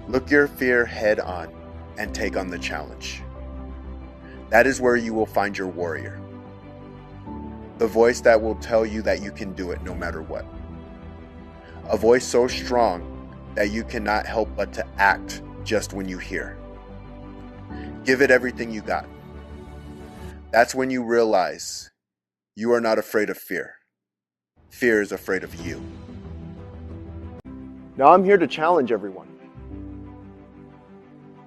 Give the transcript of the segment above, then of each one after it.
Look your fear head on and take on the challenge. That is where you will find your warrior. The voice that will tell you that you can do it no matter what. A voice so strong that you cannot help but to act just when you hear. Give it everything you got. That's when you realize you are not afraid of fear. Fear is afraid of you. Now I'm here to challenge everyone.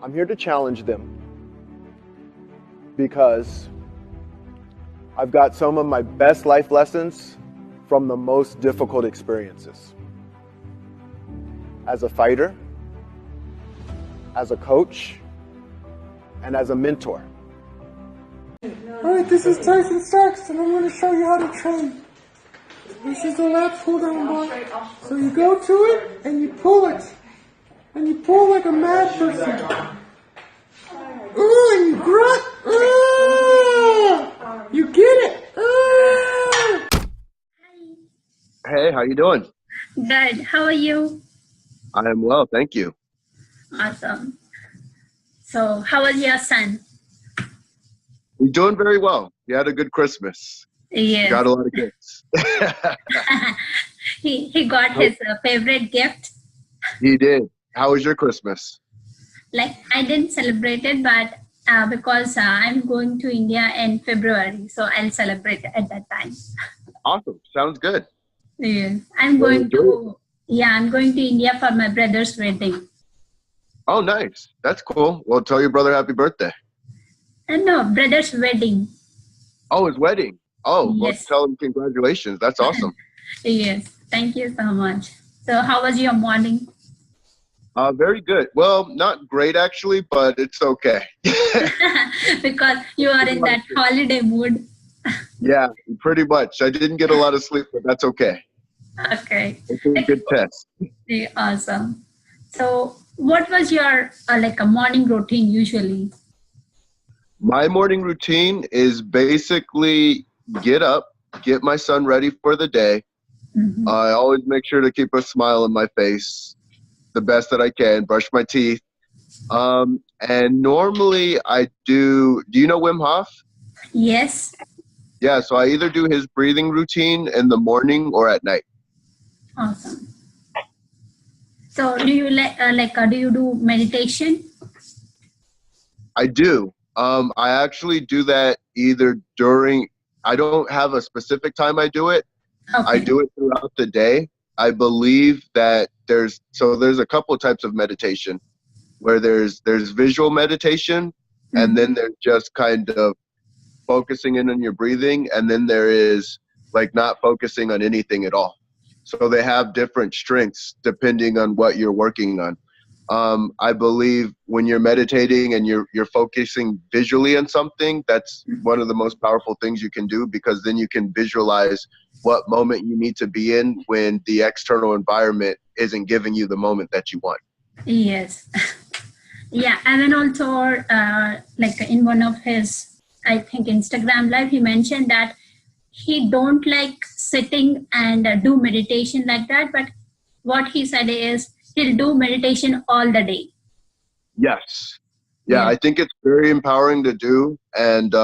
I'm here to challenge them because I've got some of my best life lessons from the most difficult experiences. As a fighter, as a coach, and as a mentor. Alright, this is Clifford Starks, and I'm going to show you how to train. This is the lat pull down bar. So you go to it, and you pull it. And you pull like a mad person. Ooh, and you grunt. Ooh, you get it. Ooh. Hey, how you doing? Good. How are you? I am well, thank you. Awesome. So, how was your son? He's doing very well. He had a good Christmas. Yes. Got a lot of gifts. He got his favorite gift. He did. How was your Christmas? Like, I didn't celebrate it, but because I'm going to India in February, so I'll celebrate at that time. Awesome. Sounds good. Yes. I'm going to India for my brother's wedding. Oh, nice. That's cool. Well, tell your brother happy birthday. No, brother's wedding. Oh, his wedding. Oh, Yes. well, tell him congratulations. That's awesome. Yes. Thank you so much. So, how was your morning? Very good. Well, not great actually, but it's okay. Because you are in that holiday mood. Yeah, pretty much. I didn't get a lot of sleep, but that's okay. Okay. It's a good test. Awesome. So, what was your like a morning routine usually? My morning routine is basically get up, get my son ready for the day. Mm-hmm. I always make sure to keep a smile on my face the best that I can, brush my teeth. And normally I do you know Wim Hof? Yes. Yeah, so I either do his breathing routine in the morning or at night. Awesome. So, do you do you do meditation? I do. I actually do that either I don't have a specific time I do it. Okay. I do it throughout the day. I believe that there's a couple of types of meditation where there's visual meditation, and then there's just kind of focusing in on your breathing, and then there is like not focusing on anything at all. So they have different strengths depending on what you're working on. I believe when you're meditating and you're focusing visually on something, that's one of the most powerful things you can do, because then you can visualize what moment you need to be in when the external environment isn't giving you the moment that you want. Yes. Yeah, and then also like in one of his, I think, Instagram live, he mentioned that he don't like sitting and do meditation like that, but what he said is he'll do meditation all the day. Yes. Yeah, Yeah. I think it's very empowering to do. And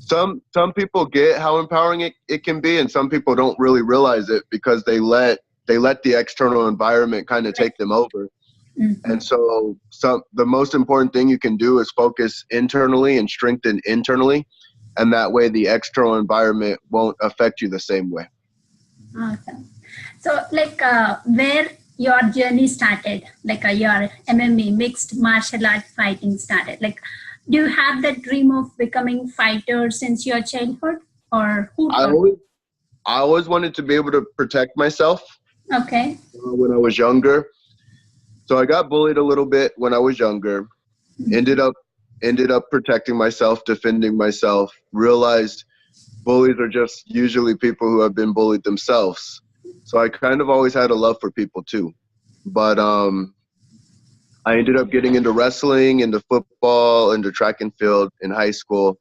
some people get how empowering it can be, and some people don't really realize it because they let the external environment kind of take them over. Mm-hmm. And so the most important thing you can do is focus internally and strengthen internally. And that way the external environment won't affect you the same way. Awesome. So, like, where your journey started, like your MMA, mixed martial art fighting started, like, do you have the dream of becoming fighter since your childhood, or who? I always wanted to be able to protect myself. Okay. When I was younger. So I got bullied a little bit when I was younger. Ended up protecting myself, defending myself. Realized bullies are just usually people who have been bullied themselves. So I kind of always had a love for people too. But I ended up getting into wrestling, into football, into track and field in high school.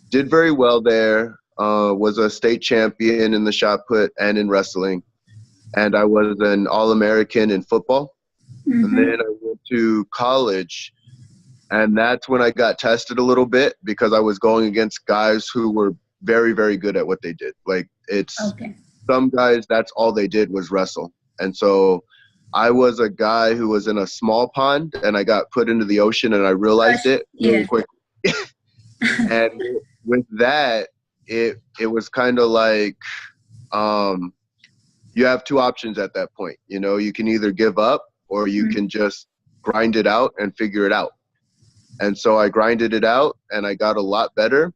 Did very well there. Was a state champion in the shot put and in wrestling. And I was an All-American in football. And then I went to college, and that's when I got tested a little bit because I was going against guys who were very, very good at what they did. Like some guys, that's all they did was wrestle. And so I was a guy who was in a small pond, and I got put into the ocean, and I realized it really quick. And with that, it was kind of like, you have two options at that point. You know, you can either give up or you can just grind it out and figure it out. And so I grinded it out, and I got a lot better,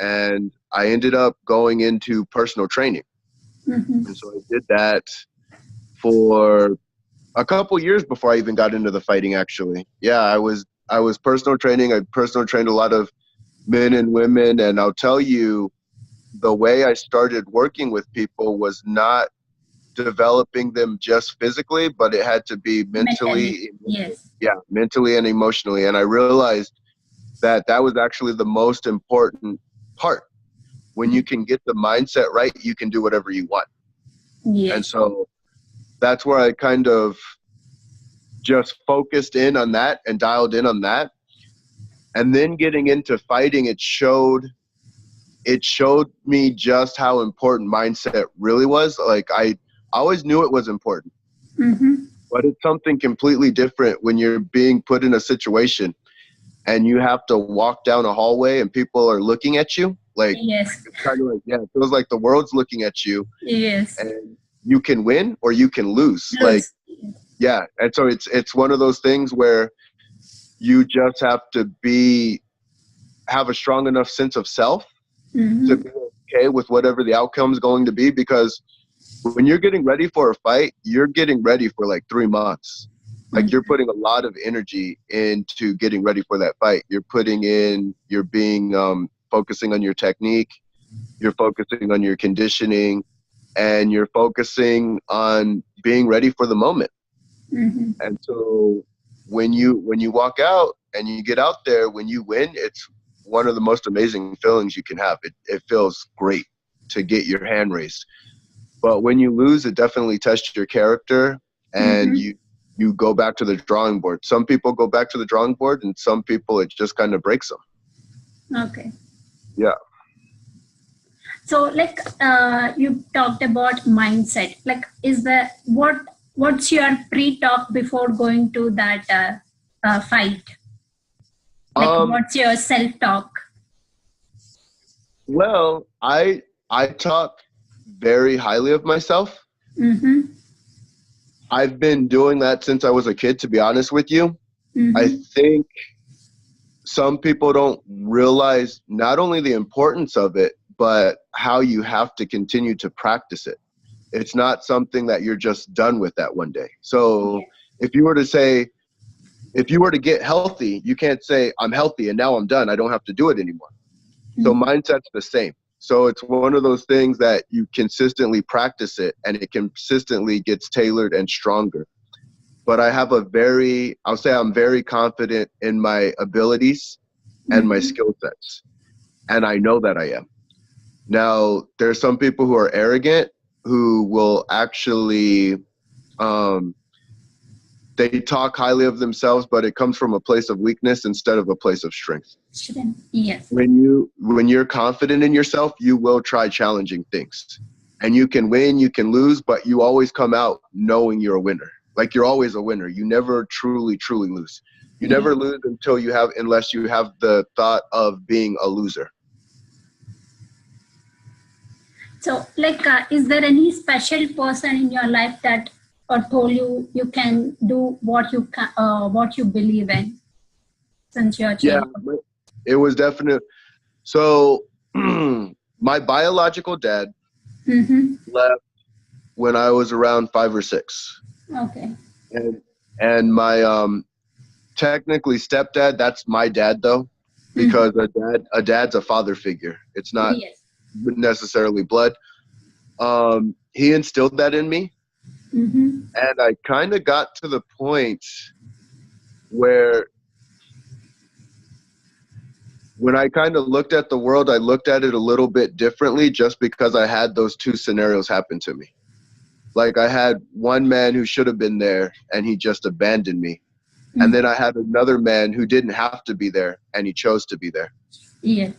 and I ended up going into personal training. And so I did that for a couple years before I even got into the fighting, actually. Yeah, I was personal training. I personal trained a lot of men and women, and I'll tell you, the way I started working with people was not developing them just physically, but it had to be mentally. Mentally and emotionally. And I realized that that was actually the most important part. When you can get the mindset right, you can do whatever you want. And so that's where I kind of just focused in on that and dialed in on that. And then getting into fighting, it showed me just how important mindset really was. Like I always knew it was important, but it's something completely different when you're being put in a situation and you have to walk down a hallway and people are looking at you. Like, it's kind of like, it feels like the world's looking at you. And you can win or you can lose. Like, and so it's one of those things where you just have to have a strong enough sense of self to be okay with whatever the outcome is going to be, because when you're getting ready for a fight, you're getting ready for like 3 months. Like you're putting a lot of energy into getting ready for that fight. You're focusing on your technique, you're focusing on your conditioning, and you're focusing on being ready for the moment. And so when you walk out and you get out there, when you win, it's one of the most amazing feelings you can have. It feels great to get your hand raised. But when you lose, it definitely tests your character, and you go back to the drawing board. Some people go back to the drawing board, and some people, it just kind of breaks them. Okay. Yeah. So like you talked about mindset. Like what's your pre-talk before going to that fight? Like what's your self-talk? Well, I talk very highly of myself. I've been doing that since I was a kid, to be honest with you. I think some people don't realize not only the importance of it, but how you have to continue to practice it. It's not something that you're just done with that one day. So if you were to get healthy, you can't say, I'm healthy and now I'm done. I don't have to do it anymore. So mindset's the same. So it's one of those things that you consistently practice it, and it consistently gets tailored and stronger. But I'll say I'm very confident in my abilities and my skill sets. And I know that I am. Now, there's some people who are arrogant who will actually, they talk highly of themselves, but it comes from a place of weakness instead of a place of strength. Yes. When you're confident in yourself, you will try challenging things. And you can win, you can lose, but you always come out knowing you're a winner. Like you're always a winner. You never truly, truly lose. You never lose unless you have the thought of being a loser. So like, is there any special person in your life that told you can do what you believe in since you're a child? Yeah, it was definite. So my biological dad left when I was around 5 or 6. Okay. And my technically stepdad, that's my dad though, because a dad's a father figure. It's not necessarily blood. He instilled that in me. And I kind of got to the point where when I kind of looked at the world, I looked at it a little bit differently just because I had those two scenarios happen to me. Like I had one man who should have been there and he just abandoned me. And then I had another man who didn't have to be there and he chose to be there. Yes.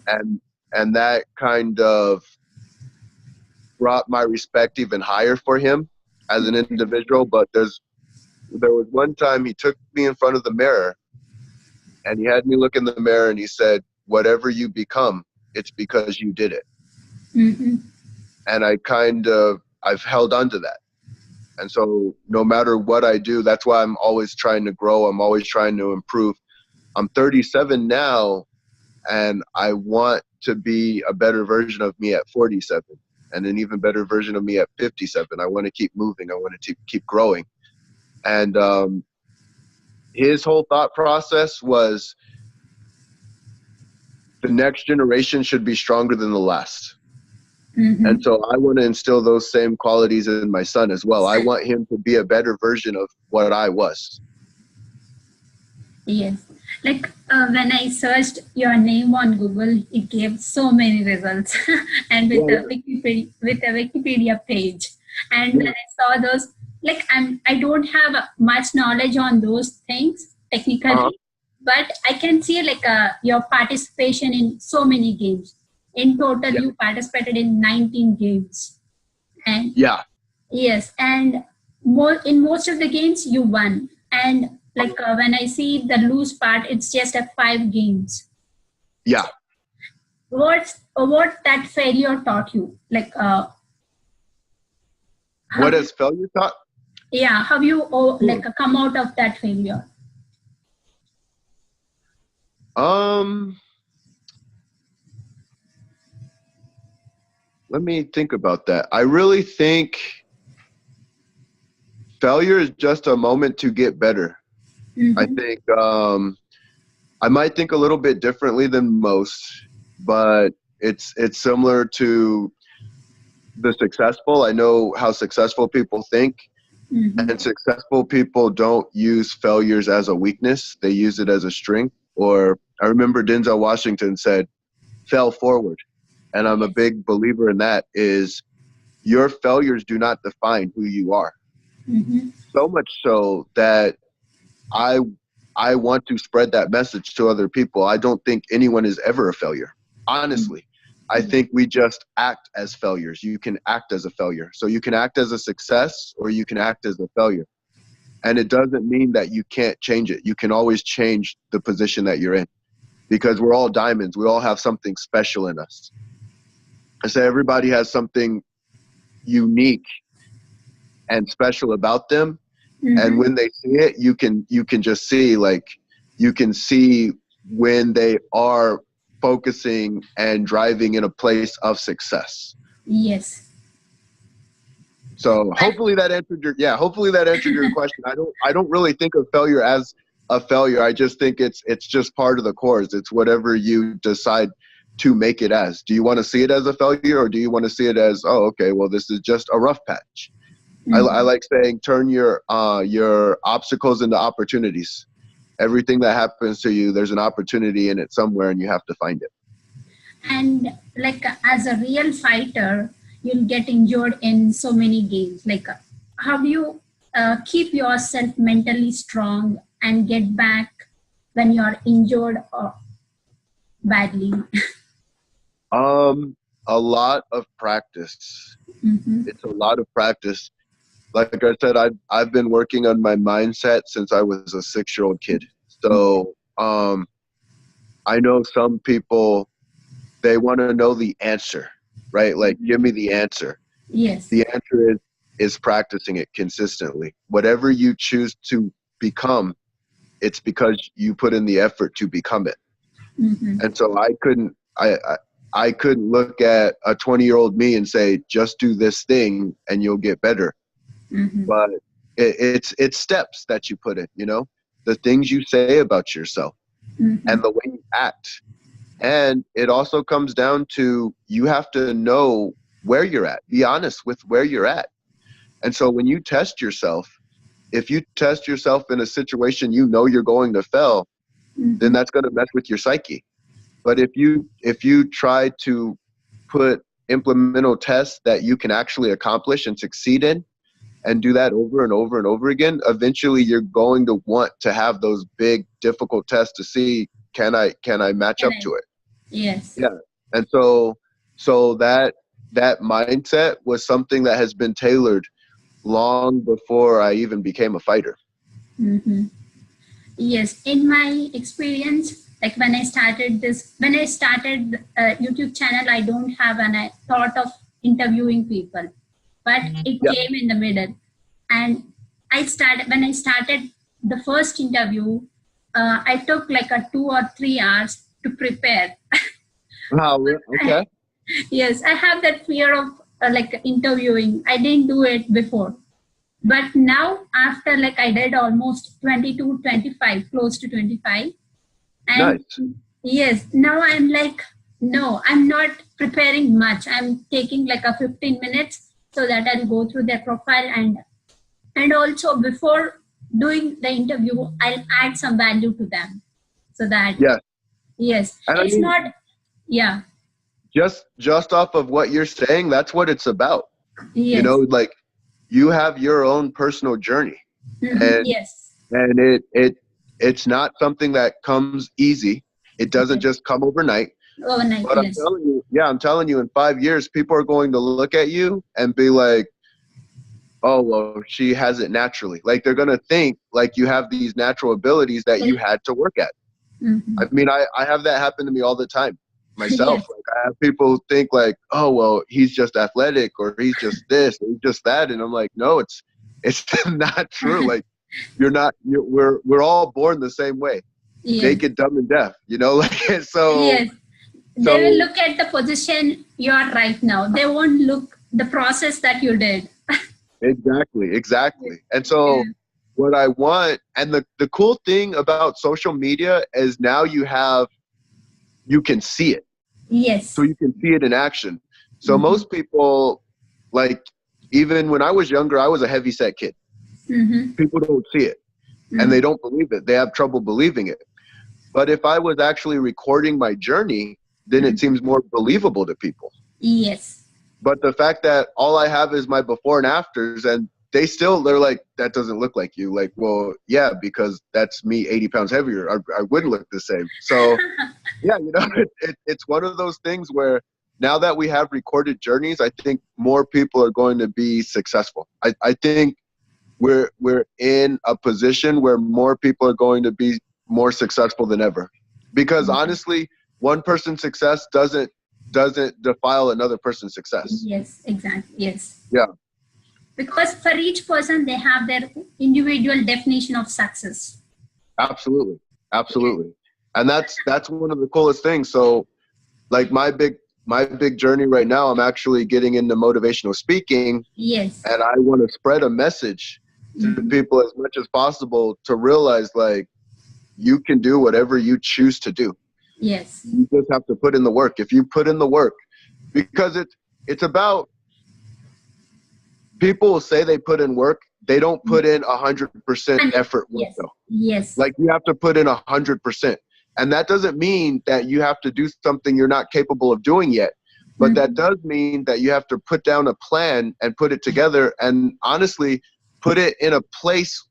And that kind of brought my respect even higher for him as an individual. But there was one time he took me in front of the mirror and he had me look in the mirror and he said, whatever you become, it's because you did it. Mm-hmm. And I've held on to that. And so no matter what I do, that's why I'm always trying to grow. I'm always trying to improve. I'm 37 now, and I want to be a better version of me at 47 and an even better version of me at 57. I want to keep moving. I want to keep growing. And his whole thought process was the next generation should be stronger than the last. Mm-hmm. And so I want to instill those same qualities in my son as well. I want him to be a better version of what I was. Yes. Like when I searched your name on Google, it gave so many results and with a Wikipedia page. And when I saw those, like I don't have much knowledge on those things technically, but I can see like your participation in so many games. In total, you participated in 19 games. And yes, and in most of the games you won. And like when I see the lose part, it's just 5 games. Yeah. What that failure taught you? Like what has failure taught? Yeah, how you like come out of that failure? Let me think about that. I really think failure is just a moment to get better. Mm-hmm. I think I might think a little bit differently than most, but it's similar to the successful. I know how successful people think, and successful people don't use failures as a weakness. They use it as a strength. Or I remember Denzel Washington said, "Fail forward." And I'm a big believer in that, is your failures do not define who you are. Mm-hmm. So much so that I want to spread that message to other people. I don't think anyone is ever a failure. Honestly, I think we just act as failures. You can act as a failure. So you can act as a success or you can act as a failure. And it doesn't mean that you can't change it. You can always change the position that you're in, because we're all diamonds. We all have something special in us. I say everybody has something unique and special about them. Mm-hmm. And when they see it, you can just see, like, you can see when they are focusing and driving in a place of success. Yes. So hopefully that answered your question. I don't really think of failure as a failure. I just think it's just part of the course. It's whatever you decide to make it as. Do you want to see it as a failure, or do you want to see it as, oh, okay, well, this is just a rough patch? Mm-hmm. I like saying, turn your obstacles into opportunities. Everything that happens to you, there's an opportunity in it somewhere, and you have to find it. And like as a real fighter, you'll get injured in so many games. Like how do you keep yourself mentally strong and get back when you're injured or badly? A lot of practice. Mm-hmm. It's a lot of practice. Like I said, I've been working on my mindset since I was a 6-year-old kid. So I know some people, they want to know the answer, right? Like, give me the answer. Yes. The answer is practicing it consistently. Whatever you choose to become, it's because you put in the effort to become it. Mm-hmm. And so I couldn't look at a 20-year-old me and say, just do this thing and you'll get better. Mm-hmm. But it's steps that you put in, you know, the things you say about yourself, mm-hmm. and the way you act. And it also comes down to, you have to know where you're at. Be honest with where you're at. And so when you test yourself, if you test yourself in a situation you know you're going to fail, mm-hmm. then that's going to mess with your psyche. But if you try to implement tests that you can actually accomplish and succeed in, and do that over and over and over again, eventually you're going to want to have those big, difficult tests to see, can I match up to it? Yes. Yeah. And so that mindset was something that has been tailored long before I even became a fighter. Mm-hmm. Yes, in my experience, like when I started YouTube channel, I don't have a thought of interviewing people, but it came in the middle. And when I started the first interview, I took like a 2 or 3 hours to prepare. Wow. Okay. Yes, I have that fear of like interviewing. I didn't do it before. But now, after like I did almost 22, 25, close to 25. And Nice. yes, now I'm like, no, I'm not preparing much. I'm taking like a 15 minutes so that I'll go through their profile, and also before doing the interview, I'll add some value to them. So that, yes, And it's not, just off of what you're saying, that's what it's about. Yes. You know, like, you have your own personal journey. And yes. And it's not something that comes easy. It doesn't just come overnight. Overnight, but yes. I'm telling you, in 5 years, people are going to look at you and be like, oh, well, she has it naturally. Like, they're going to think like you have these natural abilities that you had to work at. Mm-hmm. I mean, I have that happen to me all the time myself. Yes. Like, I have people think like, oh, well, he's just athletic, or he's just this, or he's just that. And I'm like, no, it's not true. Like, we're all born the same way. Yes. Naked, dumb, and deaf, you know. Like, so yes, they will look at the position you are right now. They won't look the process that you did. Exactly. And so what I want, and the cool thing about social media is now you can see it. Yes. So you can see it in action. So most people, like, even when I was younger, I was a heavyset kid. People don't see it, and they don't believe it. They have trouble believing it. But if I was actually recording my journey, then it seems more believable to people. Yes. But the fact that all I have is my before and afters, and they're like, that doesn't look like you. Like, well, yeah, because that's me 80 pounds heavier. I wouldn't look the same. So yeah, you know, it's one of those things where now that we have recorded journeys, I think more people are going to be successful. I think we're in a position where more people are going to be more successful than ever, because honestly, one person's success doesn't defile another person's success. Yes, exactly. Yes. Yeah. Because for each person, they have their individual definition of success. Absolutely. And that's one of the coolest things. So, like, my big journey right now, I'm actually getting into motivational speaking. Yes. And I want to spread a message to people as much as possible to realize, like, you can do whatever you choose to do. Yes. You just have to put in the work. If you put in the work, because it's about, people will say they put in work. They don't put in 100% effort work, though. Yes. Like, you have to put in 100%. And that doesn't mean that you have to do something you're not capable of doing yet. But that does mean that you have to put down a plan and put it together, and honestly put it in a place.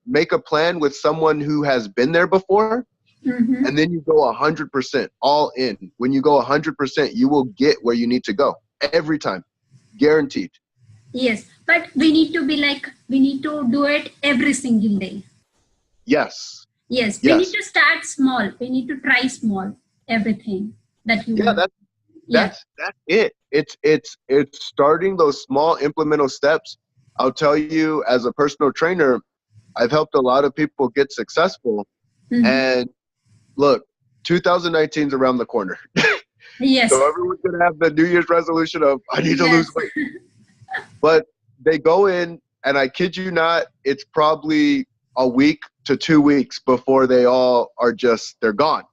Make a plan with someone who has been there before, and then you go 100% all in. When you go 100%, you will get where you need to go every time, guaranteed. Yes, but we need to do it every single day. Yes. Yes, we need to start small. We need to try small, everything that you want. That's it. It's starting those small implementable steps. I'll tell you, as a personal trainer, I've helped a lot of people get successful. And look, 2019 is around the corner. Yes. So everyone's going to have the New Year's resolution of, I need to lose weight. But they go in, and I kid you not, it's probably a week to 2 weeks before they all are they're gone.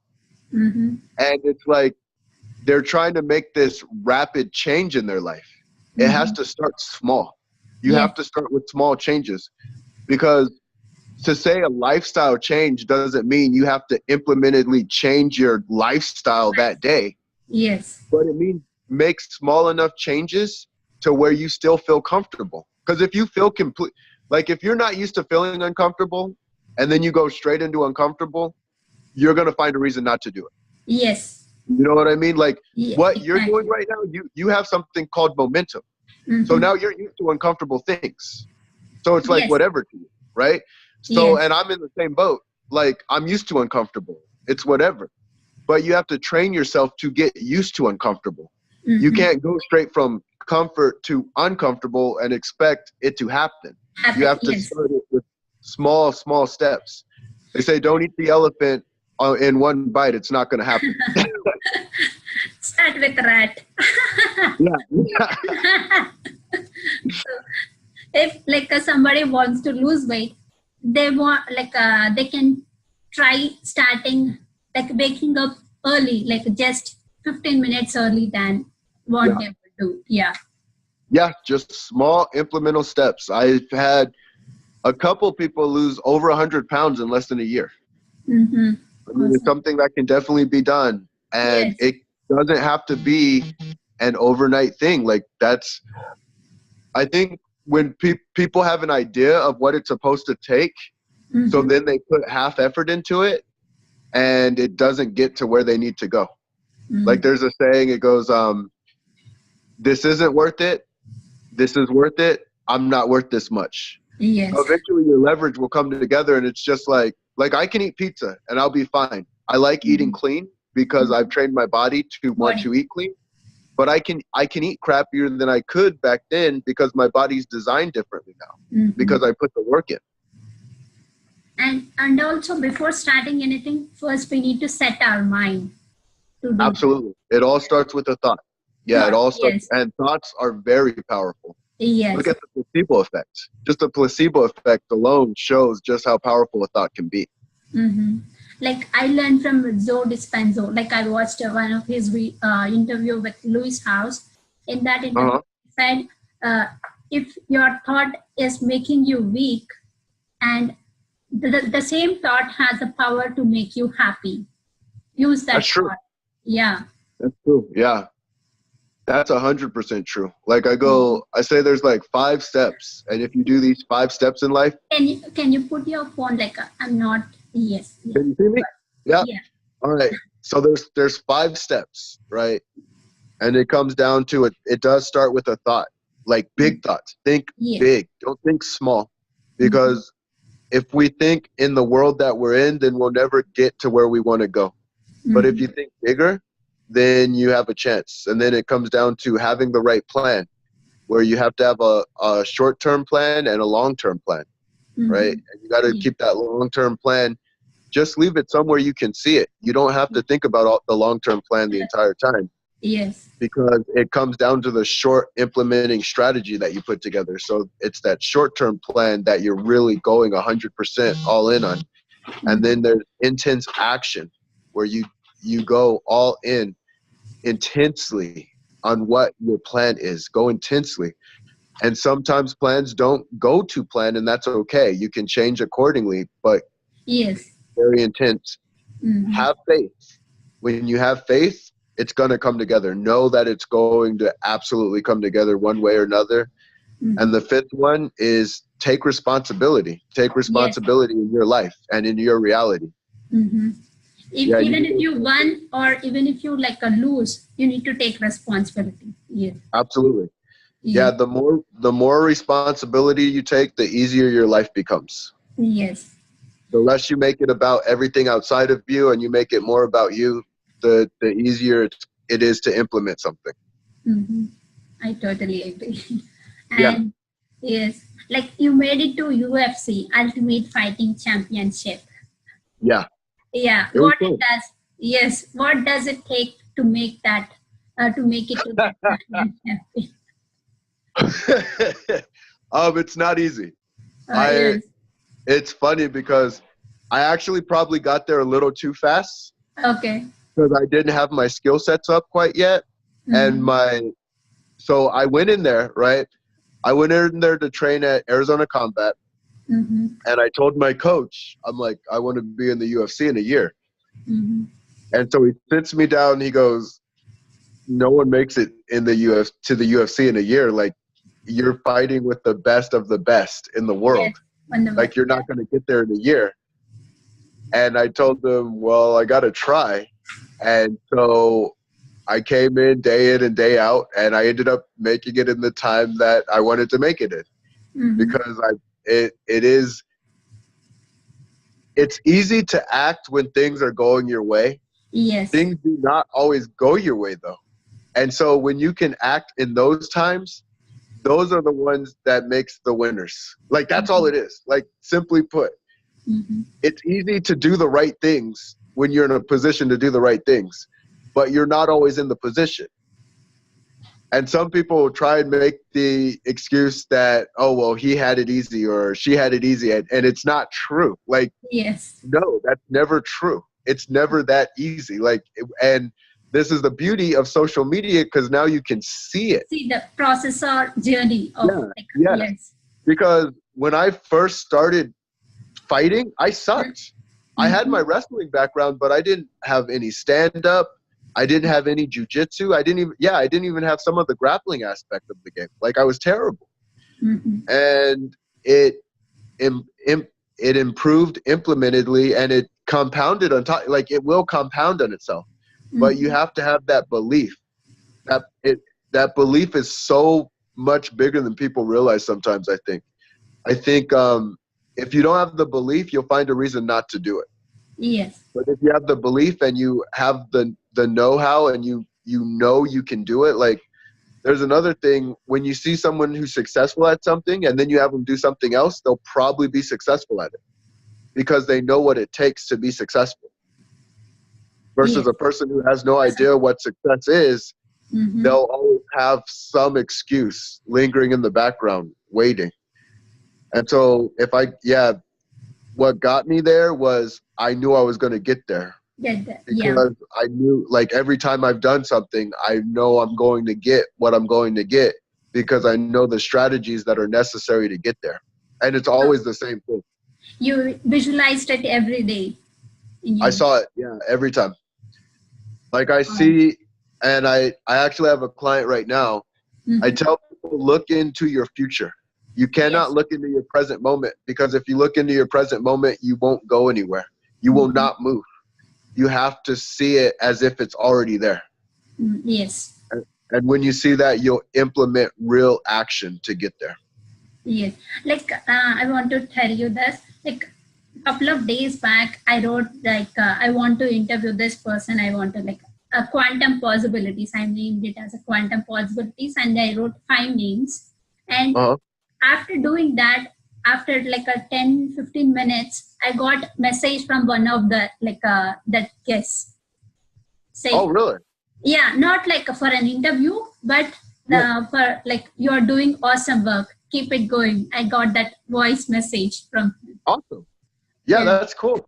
And it's like, they're trying to make this rapid change in their life. It has to start small. You have to start with small changes, because to say a lifestyle change doesn't mean you have to implementedly change your lifestyle that day. Yes. But it means make small enough changes to where you still feel comfortable. Because if you feel complete, like if you're not used to feeling uncomfortable and then you go straight into uncomfortable, you're going to find a reason not to do it. Yes. You know what I mean? Like Yeah, what you're exactly. doing right now, you have something called momentum. So now you're used to uncomfortable things. So it's like Yes. whatever to you, right? So, Yes. and I'm in the same boat. Like I'm used to uncomfortable. It's whatever. But you have to train yourself to get used to uncomfortable. You can't go straight from comfort to uncomfortable and expect it to happen. You have to Yes. start it with small, small steps. They say don't eat the elephant in one bite. It's not going to happen. Start with rat. Yeah. If like somebody wants to lose weight, they want like they can try starting like waking up early, like just 15 minutes early than what they would do. Yeah. Yeah, just small implemental steps. I've had a couple people lose over 100 pounds in less than a year. I mean, it's something that can definitely be done, and it doesn't have to be an overnight thing. Like that's, I think when people have an idea of what it's supposed to take, so then they put half effort into it, and it doesn't get to where they need to go. Like there's a saying, it goes, this isn't worth it. This is worth it. I'm not worth this much. Yes. So eventually your leverage will come together, and it's just like I can eat pizza and I'll be fine. I like eating clean because I've trained my body to want to eat clean. But I can eat crappier than I could back then because my body's designed differently now because I put the work in. And also before starting anything, first we need to set our mind to do Absolutely. It all starts with a thought. Yeah, it all starts, and thoughts are very powerful. Yes. Look at the placebo effect. Just the placebo effect alone shows just how powerful a thought can be. Like I learned from Joe Dispenza. Like I watched one of his interview with Louis House. In that interview, he said, if your thought is making you weak, and the same thought has the power to make you happy. Use that. That's true. thought. Yeah. That's true. Yeah. That's 100% true. Like I say there's like 5 steps. And if you do these 5 steps in life. Can you put your phone like I'm not, yes. Can you see me? Yeah. All right. So there's 5 steps, right? And it comes down to it does start with a thought, like big thoughts. Think big. Don't think small. Because if we think in the world that we're in, then we'll never get to where we want to go. But if you think bigger, then you have a chance. And then it comes down to having the right plan, where you have to have a short-term plan and a long-term plan, right? And you got to keep that long-term plan. Just leave it somewhere you can see it. You don't have to think about the long-term plan the entire time. Yes. Because it comes down to the short implementing strategy that you put together. So it's that short-term plan that you're really going 100% all in on. And then there's intense action, where you go all in intensely on what your plan is. Go intensely. And sometimes plans don't go to plan, and that's okay. You can change accordingly, but very intense. Have faith. When you have faith, it's going to come together. Know that it's going to absolutely come together one way or another. And the 5th one is take responsibility. Take responsibility in your life and in your reality. Even if you won or even if you lose, you need to take responsibility. Absolutely. Yeah, the more responsibility you take, the easier your life becomes. Yes. The less you make it about everything outside of you and you make it more about you, the easier it is to implement something. I totally agree. And yes, like you made it to UFC, Ultimate Fighting Championship. Yeah. What it does? Yes. What does it take to make that? To make it to that championship? It's not easy. It's funny because I actually probably got there a little too fast. Okay. Because I didn't have my skill sets up quite yet. And so I went in there, right? I went in there to train at Arizona Combat. And I told my coach, I'm like, I want to be in the UFC in a year. And so he sits me down and he goes, no one makes it in the to the UFC in a year. Like, you're fighting with the best of the best in the world. Like you're not going to get there in a year. And I told them, well, I got to try. And so I came in and day out, and I ended up making it in the time that I wanted to make it in. Because it's easy to act when things are going your way. Yes. Things do not always go your way though. And so when you can act in those times, those are the ones that makes the winners. Like that's all it is. Like simply put, it's easy to do the right things when you're in a position to do the right things, but you're not always in the position. And some people try and make the excuse that, oh, well, he had it easy or she had it easy. And it's not true. Like, no, that's never true. It's never that easy. Like, and this is the beauty of social media because now you can see it. See the process or journey of yes. Because when I first started fighting, I sucked. I had my wrestling background, but I didn't have any stand-up. I didn't have any jujitsu. I didn't even have some of the grappling aspect of the game. Like I was terrible. And it improved implementedly, and it compounded on top. Like it will compound on itself, but you have to have that belief. That belief is so much bigger than people realize sometimes. I think if you don't have the belief, you'll find a reason not to do it. Yes. But if you have the belief and you have the know-how and you know you can do it, like there's another thing, when you see someone who's successful at something and then you have them do something else, they'll probably be successful at it because they know what it takes to be successful. Versus a person who has no idea what success is, they'll always have some excuse lingering in the background waiting. And so what got me there was I knew I was going to get there. Because I knew, like, every time I've done something, I know I'm going to get what I'm going to get because I know the strategies that are necessary to get there. And it's always the same thing. You visualized it every day. I saw it, every time. Like I see, and I actually have a client right now. I tell people, look into your future. You cannot look into your present moment because if you look into your present moment, you won't go anywhere. You will not move. You have to see it as if it's already there. Yes. And when you see that, you'll implement real action to get there. Yes. Like, I want to tell you this. Like, a couple of days back, I wrote, like, I want to interview this person. I want to, like, quantum possibilities. I named it as a quantum possibilities. And I wrote 5 names. And after doing that, after like a 10-15 minutes, I got message from one of the that guests saying, oh really? Yeah, not like for an interview, but for like, you're doing awesome work, keep it going. I got that voice message from him. Awesome. Yeah, that's cool.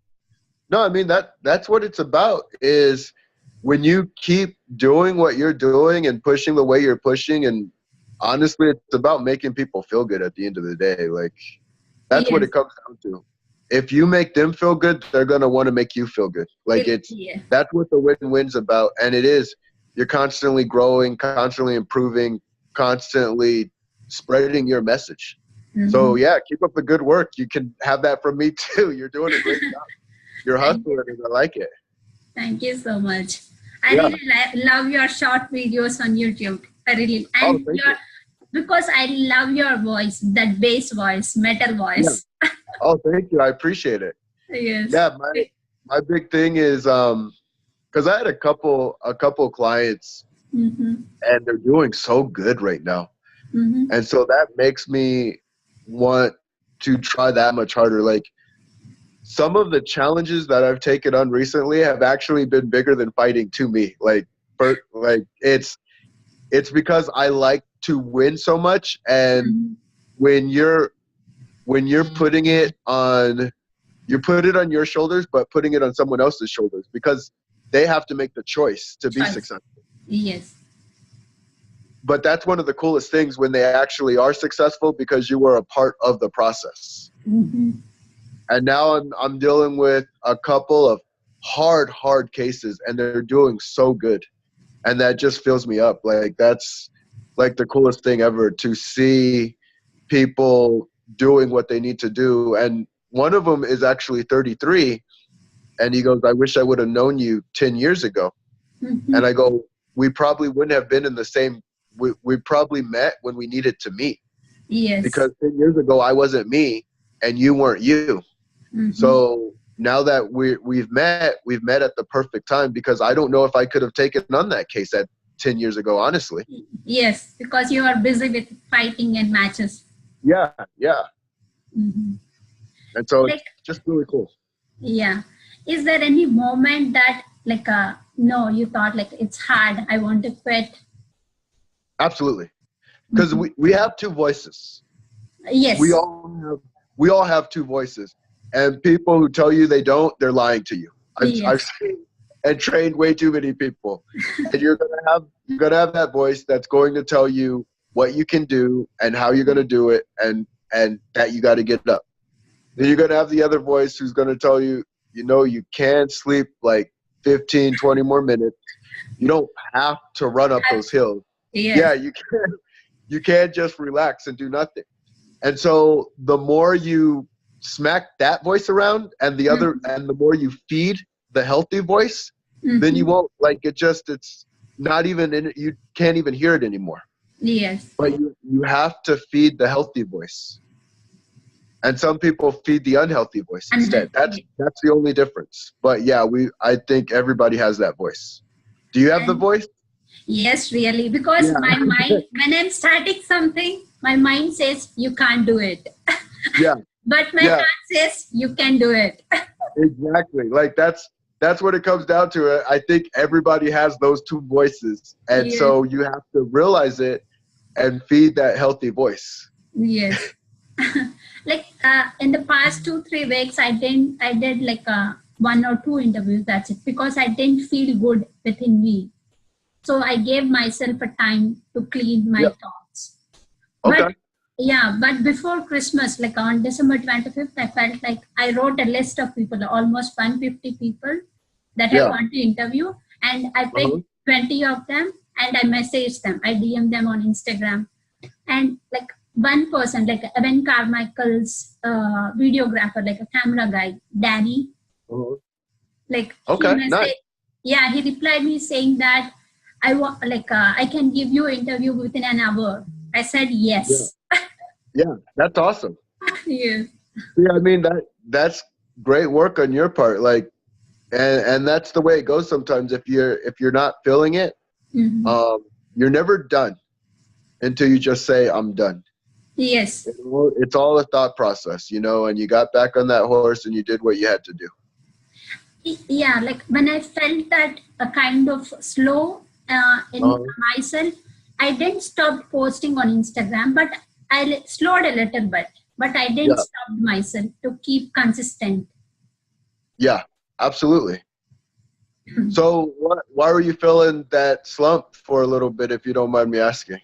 No, I mean that's what it's about, is when you keep doing what you're doing and pushing the way you're pushing, and honestly, it's about making people feel good at the end of the day. Like, that's what it comes down to. If you make them feel good, they're going to want to make you feel good. Like that's what the win-win's about. And it is, you're constantly growing, constantly improving, constantly spreading your message. So keep up the good work. You can have that from me too. You're doing a great job. You're hustling and I like it. Thank you so much. I really love your short videos on YouTube. I really, and because I love your voice, that bass voice, metal voice. Oh, thank you. I appreciate it. Yes. Yeah, my big thing is because I had a couple clients and they're doing so good right now, and so that makes me want to try that much harder. Like, some of the challenges that I've taken on recently have actually been bigger than fighting to me. It's because I like to win so much, and when you're putting it on, you put it on your shoulders, but putting it on someone else's shoulders because they have to make the choice to be successful. Yes. But that's one of the coolest things when they actually are successful, because you were a part of the process. And now I'm dealing with a couple of hard cases, and they're doing so good. And that just fills me up. Like, that's like the coolest thing ever to see people doing what they need to do. And one of them is actually 33, and he goes, I wish I would have known you 10 years ago. Mhm. And I go, we probably wouldn't have been in the same, we probably met when we needed to meet, Yes. because 10 years ago I wasn't me and you weren't you. Mhm. So now that we've met at the perfect time, because I don't know if I could have taken on that case at 10 years ago, honestly. Yes, because you are busy with fighting and matches. Yeah. Mhm. And so Like, it's just really cool. yeah. Is there any moment that like no, you thought like it's hard, I want to quit? Absolutely. Because we have two voices. Yes. We all have two voices. And people who tell you they don't, they're lying to you. I've seen and trained way too many people. And you're gonna have that voice that's going to tell you what you can do and how you're gonna do it, and that you gotta get up. Then you're gonna have the other voice who's gonna tell you, you can sleep like 15, 20 more minutes. You don't have to run up those hills. Yes. Yeah, you can't just relax and do nothing. And so the more you smack that voice around, and the other, and the more you feed the healthy voice, then you won't, like, it's not even in it. You can't even hear it anymore. Yes. But you have to feed the healthy voice. And some people feed the unhealthy voice instead. That's the only difference. But yeah, I think everybody has that voice. Do you have the voice? Yes, really. Because my mind, when I'm starting something, my mind says you can't do it. Yeah. But my heart says you can do it. Exactly. Like that's what it comes down to. I think everybody has those two voices. And so you have to realize it and feed that healthy voice. Yes. Like in the past 2-3 weeks, I did like 1 or 2 interviews. That's it, because I didn't feel good within me. So I gave myself a time to clean my thoughts. Okay. But before Christmas, like on December 25th, I felt like I wrote a list of people, almost 150 people that I want to interview. And I picked 20 of them and I messaged them. I DM'd them on Instagram. And like one person, like Evan Carmichael's videographer, like a camera guy, Danny, like he replied me saying that I can give you an interview within an hour. I said yes. Yeah, that's awesome. Yes. Yeah, I mean that's great work on your part. Like, and that's the way it goes sometimes. If you're not feeling it, you're never done until you just say I'm done. Yes. It's all a thought process, and you got back on that horse and you did what you had to do. Yeah, like when I felt that a kind of slow in myself, I didn't stop posting on Instagram, but I slowed a little bit. But I didn't stop myself to keep consistent. Yeah, absolutely. So why were you feeling that slump for a little bit, if you don't mind me asking?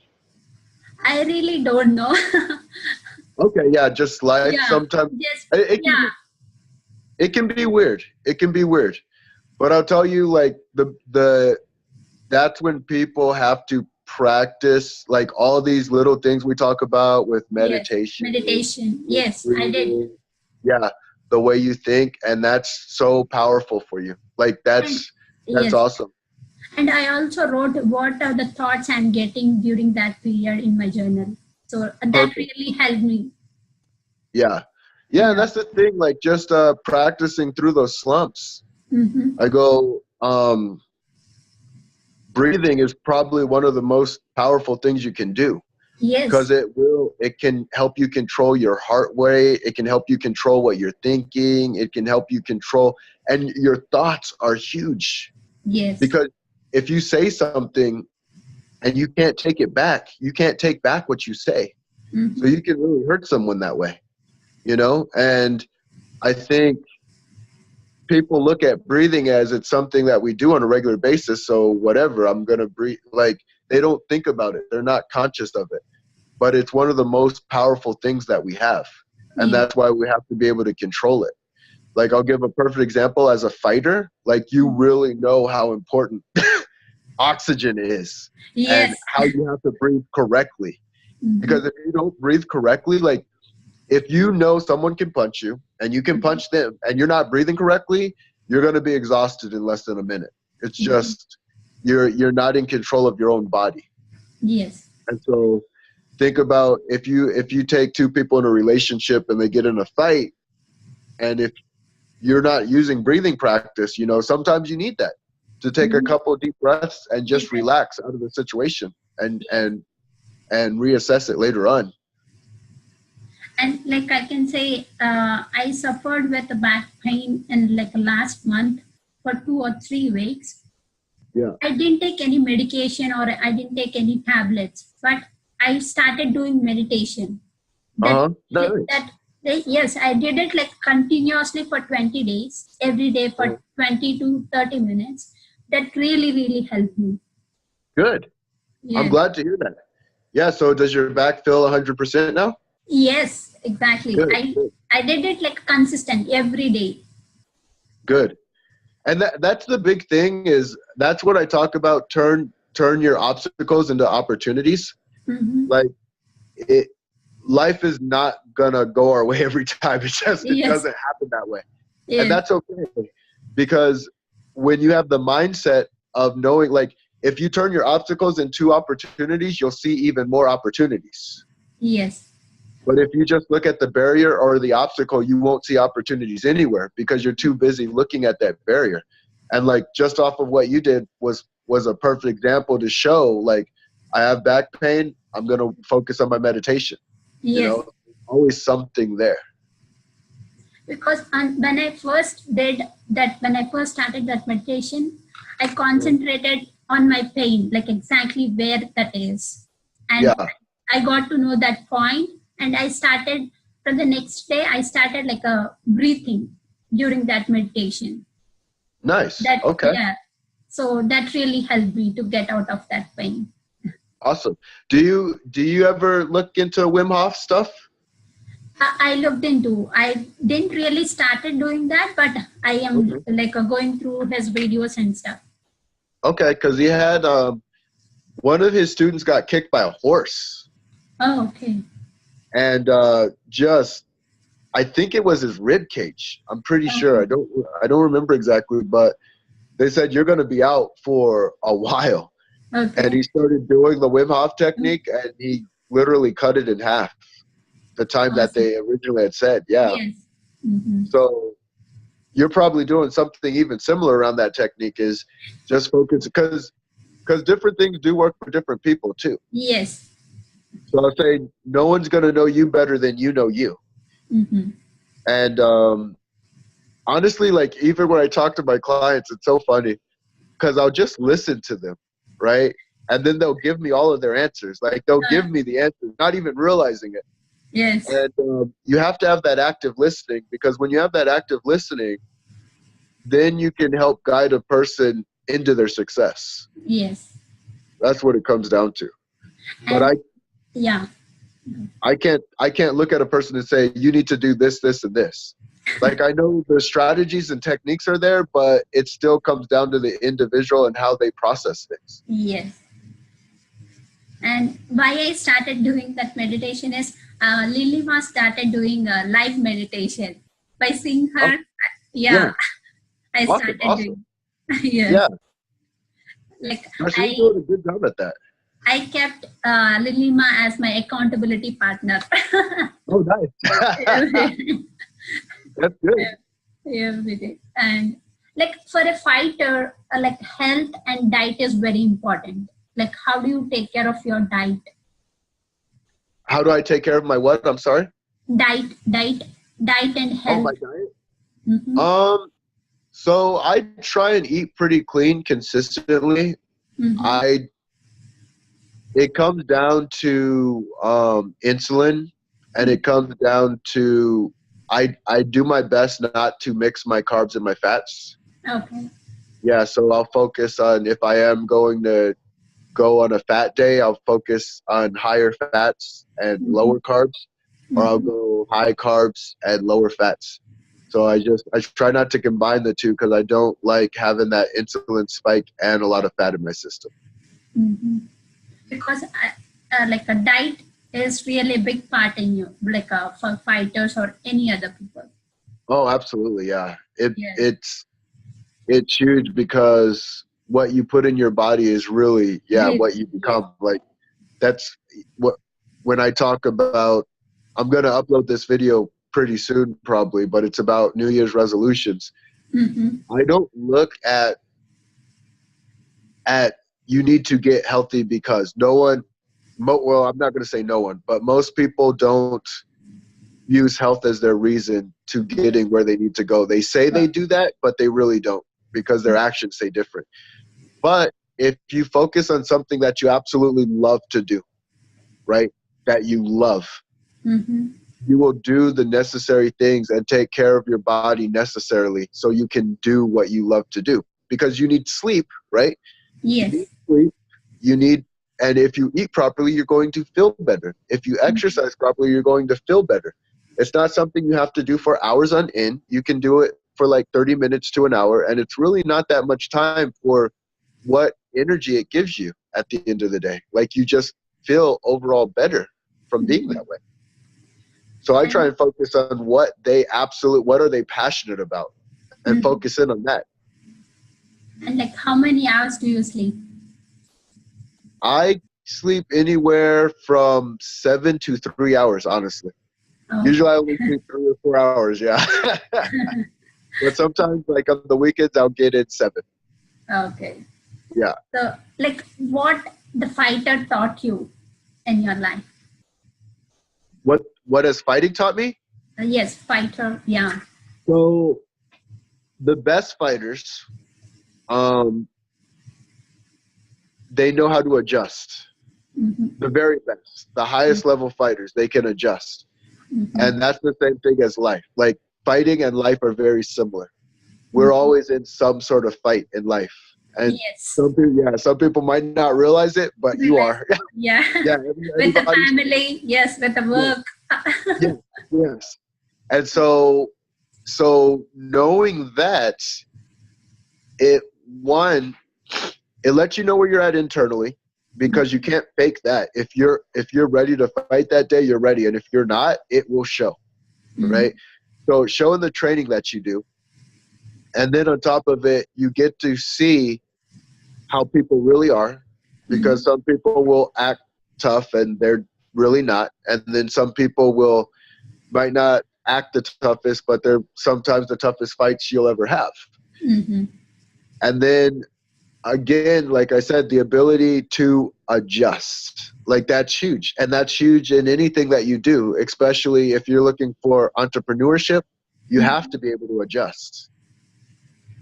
I really don't know. Okay, yeah, just life. Sometimes it can be weird. It can be weird. But I'll tell you, like, that's when people have to practice, like, all these little things we talk about with meditation. Yes, I did. Yeah, the way you think, and that's so powerful for you. Like, that's awesome. And I also wrote what are the thoughts I'm getting during that period in my journal. So that really helped me. Yeah, that's the thing. Like, just practicing through those slumps. I go, breathing is probably one of the most powerful things you can do. Yes. Because it can help you control your heart rate. It can help you control what you're thinking. It can help you control, and your thoughts are huge. Yes. Because if you say something and you can't take it back, you can't take back what you say. So you can really hurt someone that way, And I think people look at breathing as it's something that we do on a regular basis. So whatever, I'm going to breathe. Like, they don't think about it. They're not conscious of it. But it's one of the most powerful things that we have. And that's why we have to be able to control it. Like, I'll give a perfect example. As a fighter, like, you really know how important oxygen is and Yes. how you have to breathe correctly. Mhm. Because if you don't breathe correctly, like if you know someone can punch you and you can punch them and you're not breathing correctly, you're going to be exhausted in less than a minute. It's just you're not in control of your own body. Yes. And so think about if you take two people in a relationship and they get in a fight, and if you're not using breathing practice, you know, sometimes you need that to take a couple of deep breaths and just relax out of the situation and reassess it later on. And like I can say, I suffered with the back pain in like last month for 2 or 3 weeks. Yeah. I didn't take any medication or I didn't take any tablets, but I started doing meditation. Nice. Yes, I did it like continuously for 20 days, every day for 20 to 30 minutes. That really, really helped me. Good. Yes. I'm glad to hear that. Yeah. So does your back feel 100% now? Yes, exactly. Good. I did it like consistent every day. Good. And that's the big thing is that's what I talk about. Turn your obstacles into opportunities. Like life is not gonna go our way every time. It doesn't happen that way. Yes. And that's okay, because when you have the mindset of knowing, like if you turn your obstacles into opportunities, you'll see even more opportunities. Yes. But if you just look at the barrier or the obstacle, you won't see opportunities anywhere because you're too busy looking at that barrier. And like just off of what you did was a perfect example to show, like, I have back pain, I'm going to focus on my meditation. Yes. You know, always something there. Because when I first started that meditation, I concentrated on my pain, like exactly where that is. And I got to know that point. And I started, from the next day, I started like a breathing during that meditation. Nice. Okay. Yeah. So that really helped me to get out of that pain. Awesome. Do you ever look into Wim Hof stuff? I looked into. I didn't really started doing that, but I am like going through his videos and stuff. Okay, because he had one of his students got kicked by a horse. Oh, okay. And I think it was his rib cage. I'm pretty sure. I don't remember exactly, but they said you're going to be out for a while. Okay. And he started doing the Wim Hof technique, and he literally cut it in half the time that they originally had said. Yeah. Yes. So you're probably doing something even similar around that technique, is just focus, because different things do work for different people too. Yes. So I'll say no one's going to know you better than you know you. And honestly, like even when I talk to my clients, it's so funny because I'll just listen to them, right? And then they'll give me all of their answers. Like they'll give me the answers, not even realizing it. Yes. And you have to have that active listening, because when you have that active listening, then you can help guide a person into their success. Yes. That's what it comes down to. But I can't look at a person and say, you need to do this, this, and this. Like I know the strategies and techniques are there, but it still comes down to the individual and how they process things. Yes. And why I started doing that meditation is Lilima started doing live meditation. By seeing her, I started doing. Yeah. Like she's doing a good job at that. I kept Lilima as my accountability partner. Oh, nice. That's good. Every day. And like for a fighter, like health and diet is very important. Like how do you take care of your diet? How do I take care of my what? I'm sorry? Diet and health. Oh, my diet? So I try and eat pretty clean consistently. It comes down to insulin, and it comes down to I do my best not to mix my carbs and my fats. Okay. Yeah, so I'll focus on, if I am going to go on a fat day, I'll focus on higher fats and lower carbs, or I'll go high carbs and lower fats. So I try not to combine the two because I don't like having that insulin spike and a lot of fat in my system. Because like a diet is really a big part in you, like for fighters or any other people. Oh, absolutely, yeah. Yes. It's huge because what you put in your body is really what you Yes. become. Like that's what when I talk about. I'm gonna upload this video pretty soon, probably, but it's about New Year's resolutions. I don't look at you need to get healthy because no one. Well, I'm not gonna say no one, but most people don't use health as their reason to getting where they need to go. They say they do that, but they really don't because their actions say different. But if you focus on something that you absolutely love to do, right, that you love, you will do the necessary things and take care of your body necessarily so you can do what you love to do. Because you need sleep, right? Yes. You need sleep, you need, and if you eat properly, you're going to feel better. If you exercise properly, you're going to feel better. It's not something you have to do for hours on end. You can do it for like 30 minutes to an hour, and it's really not that much time for what energy it gives you at the end of the day. Like you just feel overall better from being that way. So I try and focus on what are they passionate about and focus in on that. And like how many hours do you sleep? I sleep anywhere from 7 to 3 hours, honestly. Oh. Usually I only sleep 3 or 4 hours, yeah. But sometimes, like on the weekends, I'll get in 7. Okay. Yeah. So, like, what the fighter taught you in your life? What has fighting taught me? Yes, fighter. Yeah. So, the best fighters, they know how to adjust. The very best, the highest level fighters, they can adjust. And that's the same thing as life. Like fighting and life are very similar. We're always in some sort of fight in life. And Yes. some people might not realize it, but you are. Yeah. With the family, yes, with the work. Yes. And so knowing that, it lets you know where you're at internally, because you can't fake that. If you're ready to fight that day, you're ready. And if you're not, it will show. Right? So showing the training that you do. And then on top of it, you get to see how people really are, because some people will act tough and they're really not. And then some people might not act the toughest, but they're sometimes the toughest fights you'll ever have. And then again, like I said, the ability to adjust, like that's huge. And that's huge in anything that you do, especially if you're looking for entrepreneurship. You have to be able to adjust.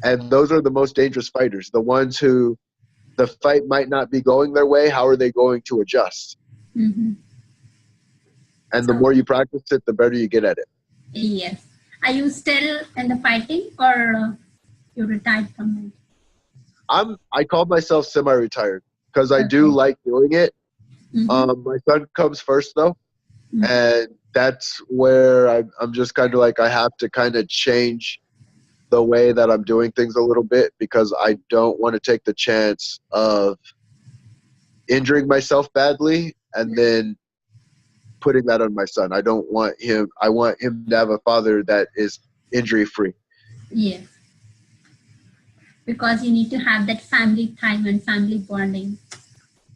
And those are the most dangerous fighters, the ones who the fight might not be going their way. How are they going to adjust? And the more you practice it, the better you get at it. Yes. Are you still in the fighting, or you retired from it? I call myself semi-retired because I do like doing it. My son comes first though. And that's where I'm just kind of like, I have to kind of change the way that I'm doing things a little bit, because I don't want to take the chance of injuring myself badly and then putting that on my son. I want him to have a father that is injury free. Yes. Because you need to have that family time and family bonding.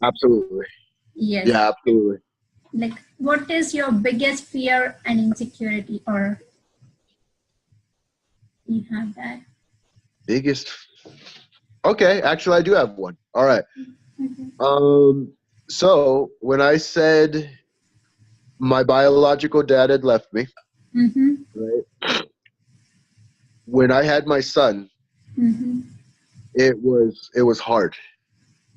Absolutely. Yes. Yeah, absolutely. Like, what is your biggest fear and insecurity, or you have that? Biggest. Okay, actually, I do have one. All right. So when I said my biological dad had left me, right? When I had my son, it was hard.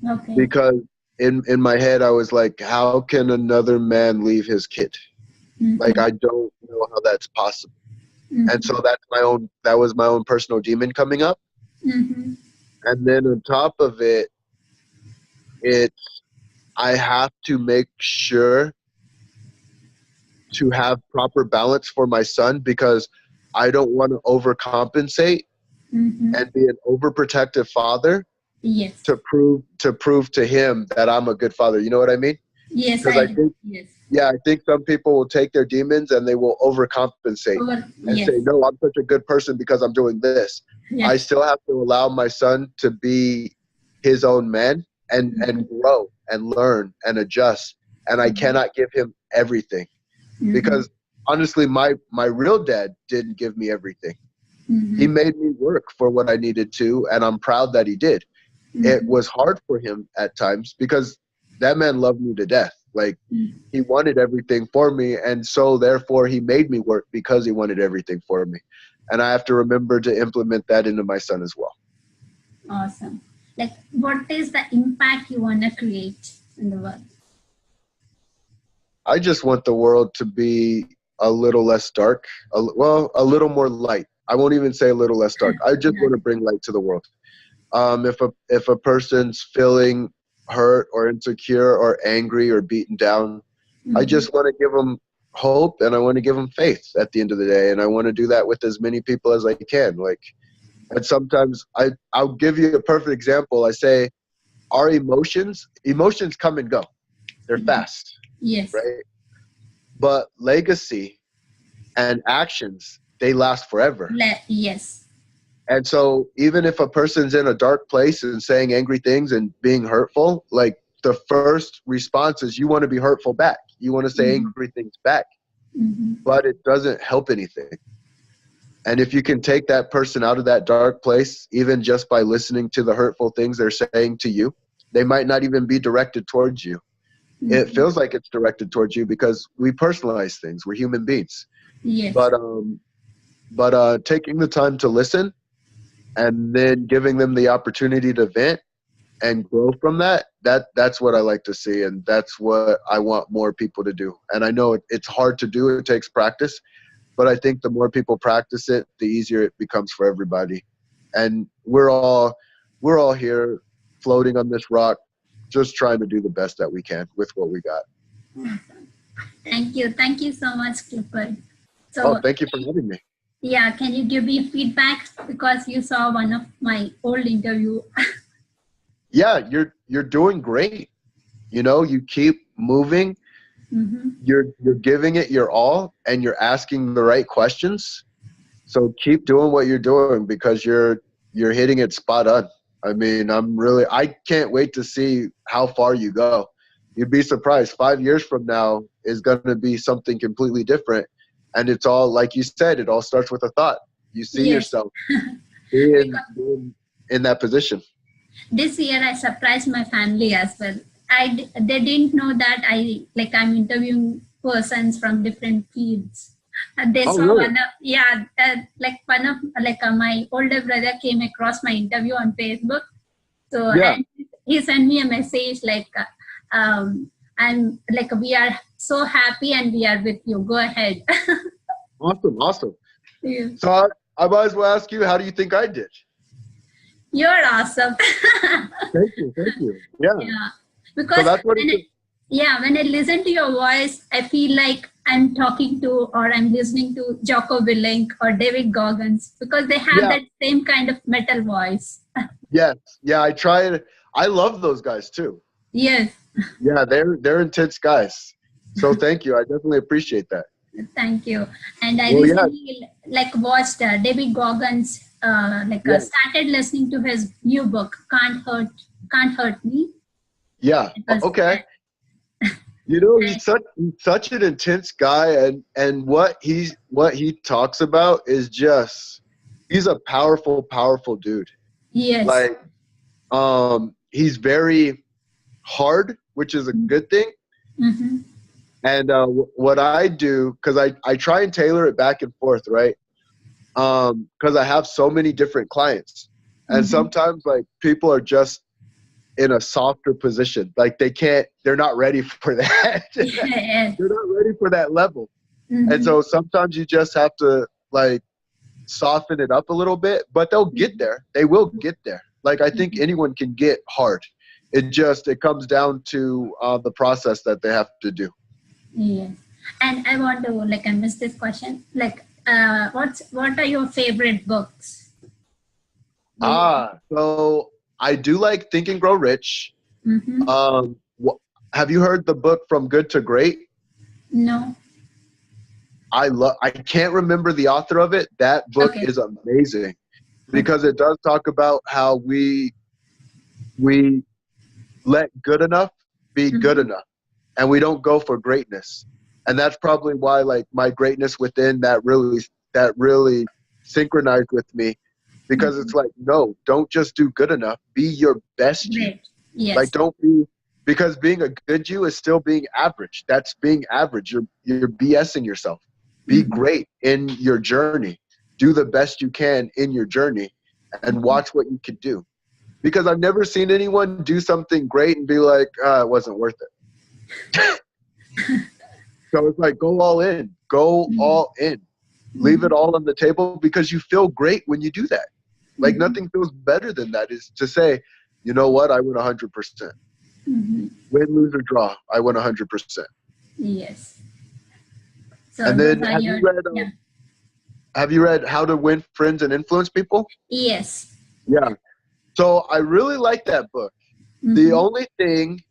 Okay. Because in my head I was like, how can another man leave his kid? Like, I don't know how that's possible. And so that was my own personal demon coming up. And then on top of it, I have to make sure to have proper balance for my son, because I don't want to overcompensate and be an overprotective father Yes. to prove to him that I'm a good father. You know what I mean? Yes, Because I think, yes. yeah, I think some people will take their demons and they will overcompensate and Yes. say, no, I'm such a good person because I'm doing this. Yes. I still have to allow my son to be his own man and grow and learn and adjust. And I cannot give him everything because honestly, my real dad didn't give me everything. He made me work for what I needed to, and I'm proud that he did. It was hard for him at times because that man loved me to death. Like, he wanted everything for me, and so therefore he made me work because he wanted everything for me. And I have to remember to implement that into my son as well. Awesome. Like, what is the impact you want to create in the world? I just want the world to be a little less dark, a little more light. I won't even say a little less dark. I just want to bring light to the world. If a person's feeling hurt or insecure or angry or beaten down, I just want to give them hope, and I want to give them faith at the end of the day. And I want to do that with as many people as I can. Like, and sometimes I'll give you a perfect example. I say our emotions come and go. They're fast. Yes. Right? But legacy and actions, they last forever. Yes. And so even if a person's in a dark place and saying angry things and being hurtful, like, the first response is you want to be hurtful back. You want to say angry things back. But it doesn't help anything. And if you can take that person out of that dark place, even just by listening to the hurtful things they're saying to you, they might not even be directed towards you. It feels like it's directed towards you because we personalize things. We're human beings. Yes. But taking the time to listen and then giving them the opportunity to vent and grow from that's what I like to see, and that's what I want more people to do. And I know it's hard to do. It takes practice, but I think the more people practice it, the easier it becomes for everybody. And we're all here floating on this rock, just trying to do the best that we can with what we got. Awesome. Thank you so much, Clifford. So, thank you for having me. Yeah, can you give me feedback because you saw one of my old interview? Yeah, you're doing great. You know, you keep moving. You're giving it your all, and you're asking the right questions. So keep doing what you're doing because you're hitting it spot on. I mean, I can't wait to see how far you go. You'd be surprised. 5 years from now is going to be something completely different. And it's all, like you said, it all starts with a thought. You see yourself being in that position. This year I surprised my family as well. They didn't know that I'm interviewing persons from different fields. They saw really? my older brother came across my interview on Facebook. So and he sent me a message and we are so happy and we are with you. Go ahead. Awesome. Yeah. So I might as well ask you, how do you think I did? You're awesome. Thank you. Yeah. Because so that's what when I listen to your voice, I feel like I'm talking to or I'm listening to Jocko Willink or David Goggins because they have that same kind of metal voice. Yes. Yeah, I tried. I love those guys too. Yes. Yeah, they're intense guys. So thank you. I definitely appreciate that. Thank you. And I recently watched David Goggins started listening to his new book, Can't Hurt Me. Yeah. Okay. You know, he's such an intense guy, and what he talks about is just, he's a powerful dude. Yes. He's very hard, which is a good thing. And what I do, because I try and tailor it back and forth, right? Because I have so many different clients, and sometimes people are just in a softer position, they're not ready for that. They're not ready for that level. And so sometimes you just have to soften it up a little bit, but they'll get there. They will get there. I think anyone can get hard. It comes down to the process that they have to do. Yes. And I want to I missed this question. what are your favorite books? So I do like Think and Grow Rich. Mm-hmm. Have you heard the book From Good to Great? No. I can't remember the author of it. That book Okay. is amazing because it does talk about how we let good enough be good enough, and we don't go for greatness. And that's probably why, like, my greatness within that really synchronized with me, because it's like, no, don't just do good enough. Be your best you. Great. Yes. Like, don't be, because being a good you is still being average. That's being average. You're BSing yourself. Be great in your journey. Do the best you can in your journey, and watch what you can do. Because I've never seen anyone do something great and be like, it wasn't worth it. So it's like, go all in. Go all in. Leave it all on the table, because you feel great when you do that. Like, nothing feels better than that, is to say, you know what, I went 100%. Win, lose, or draw, I went 100%. Yes. So And then have you read How to Win Friends and Influence People? Yes. Yeah. So I really like that book. The only thing,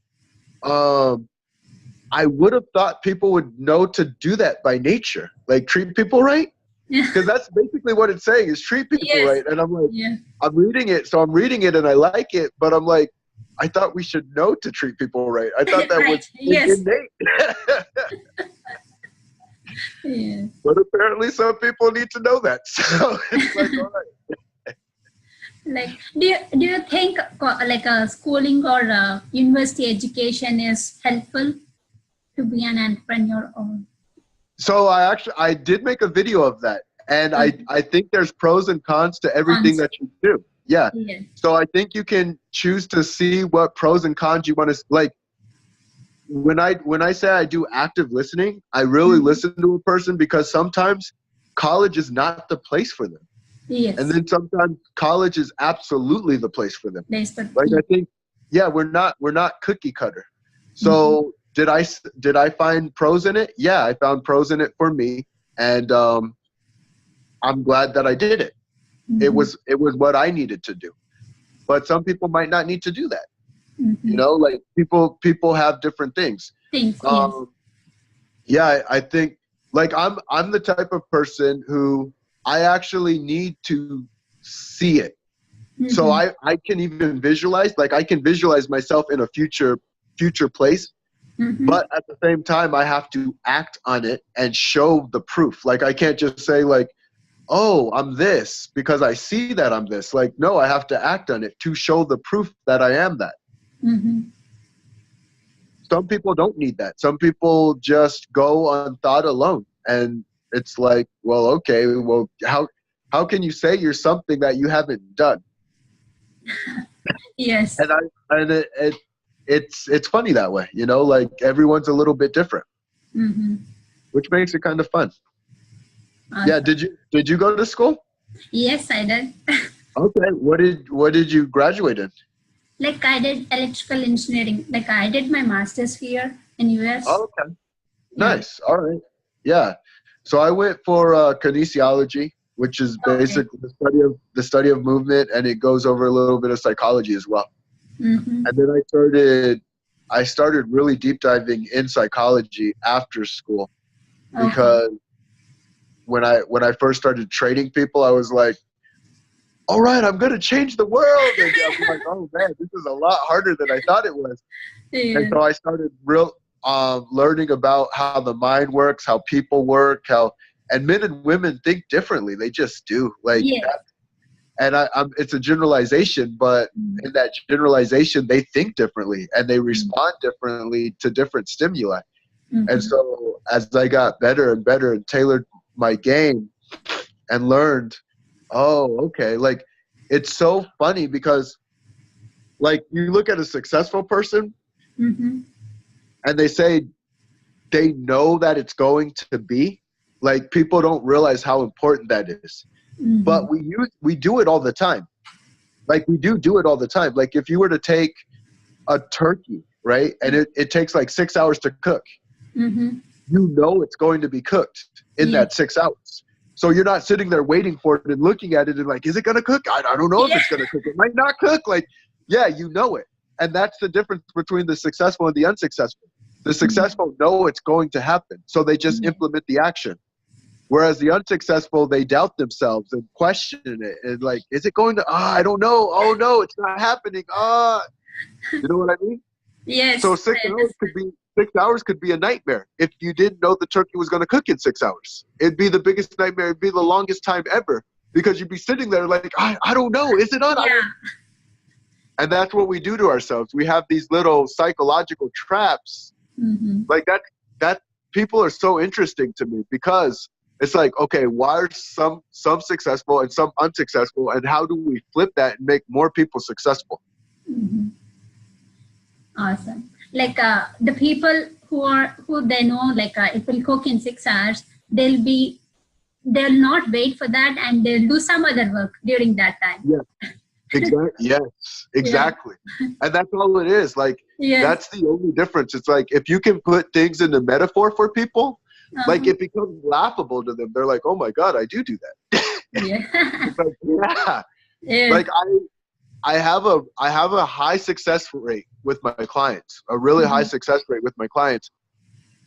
I would have thought people would know to do that by nature, like treat people right. Because that's basically what it's saying, is treat people right. And I'm like, I'm reading it and I like it, but I'm like, I thought we should know to treat people right. I thought that was innate. But apparently some people need to know that. So it's like, all right. Like, do you think like a schooling or university education is helpful to be an entrepreneur? Or So I did make a video of that, and I think there's pros and cons to everything that you do. Yeah. So I think you can choose to see what pros and cons you want to like. When I say I do active listening, I really listen to a person, because sometimes college is not the place for them. Yes. And then sometimes college is absolutely the place for them. Like, I think, we're not cookie cutter. So did I find pros in it? Yeah, I found pros in it for me, and I'm glad that I did it. It was what I needed to do. But some people might not need to do that. You know, like, people have different things. I think, like, I'm the type of person who I actually need to see it. So I can even visualize, like, I can visualize myself in a future place. But at the same time, I have to act on it and show the proof. Like, I can't just say, like, oh, I'm this because I see that I'm this. Like, no, I have to act on it to show the proof that I am that. Some people don't need that. Some people just go on thought alone. And it's like, well, okay, well, how can you say you're something that you haven't done? Yes. And it's funny that way, you know, like, everyone's a little bit different, which makes it kind of fun. Awesome. Yeah. Did you go to school? Yes, I did. Okay. What did you graduate in? Like, I did electrical engineering. Like, I did my master's here in US. Oh, okay. Nice. All right. Yeah. So I went for kinesiology, which is basically the study of movement, and it goes over a little bit of psychology as well. And then I started really deep diving in psychology after school, because when I first started training people, I was like, all right, I'm going to change the world. And I'm like, oh man, this is a lot harder than I thought it was. And so I started learning about how the mind works, how people work, and men and women think differently. They just do. Like, and it's a generalization, but in that generalization, they think differently and they respond differently to different stimuli. And so as I got better and better and tailored my game and learned, oh, okay, like, it's so funny because, like, you look at a successful person and they say they know that it's going to be, like, people don't realize how important that is. But we do it all the time. Like, we do it all the time. Like, if you were to take a turkey, right, and it takes like 6 hours to cook, you know it's going to be cooked in that 6 hours. So you're not sitting there waiting for it and looking at it and like, is it going to cook? I don't know if it's going to cook. It might not cook. Like, yeah, you know it. And that's the difference between the successful and the unsuccessful. The successful know it's going to happen, so they just implement the action. Whereas the unsuccessful, they doubt themselves and question it. And like, is it going to, I don't know. Oh no, it's not happening. You know what I mean? Yes. So 6 hours could be a nightmare if you didn't know the turkey was going to cook in 6 hours. It'd be the biggest nightmare. It'd be the longest time ever because you'd be sitting there like, I don't know. Is it on? Yeah. And that's what we do to ourselves. We have these little psychological traps. Like that people are so interesting to me because it's like, okay, why are some successful and some unsuccessful, and how do we flip that and make more people successful? Awesome. Like the people who they know like it will cook in 6 hours, they'll not wait for that and they'll do some other work during that time. Yeah. Exactly. Yes, exactly. Yeah. And that's all it is. Like, that's the only difference. It's like, if you can put things into metaphor for people, like it becomes laughable to them. They're like, oh my God, I do that. It's like, like I have a high success rate with my clients, a really high success rate with my clients.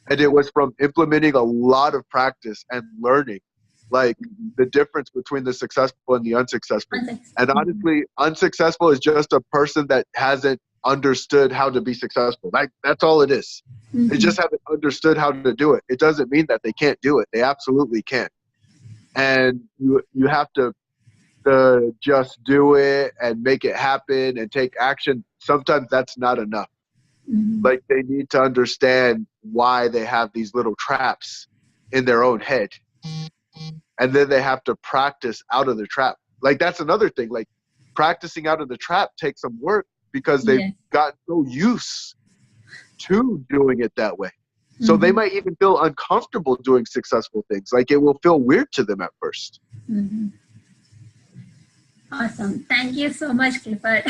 And it was from implementing a lot of practice and learning, like the difference between the successful and the unsuccessful. And honestly, unsuccessful is just a person that hasn't understood how to be successful. Like, that's all it is. They just haven't understood how to do it. It doesn't mean that they can't do it. They absolutely can. And you have to just do it and make it happen and take action. Sometimes that's not enough. Like, they need to understand why they have these little traps in their own head. And then they have to practice out of the trap. Like, that's another thing. Like, practicing out of the trap takes some work because they've gotten so used to doing it that way. So they might even feel uncomfortable doing successful things. Like, it will feel weird to them at first. Awesome. Thank you so much, Clifford.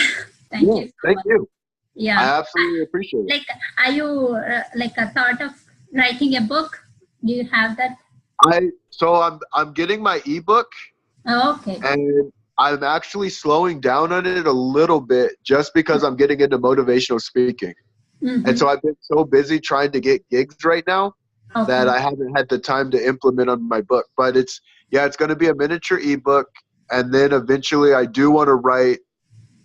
Thank you. Yeah. I absolutely appreciate it. Like, are you like a thought of writing a book? Do you have that? I'm getting my ebook. Oh, okay. And I'm actually slowing down on it a little bit just because I'm getting into motivational speaking. And so I've been so busy trying to get gigs right now that I haven't had the time to implement on my book. But it's going to be a miniature ebook. And then eventually I do want to write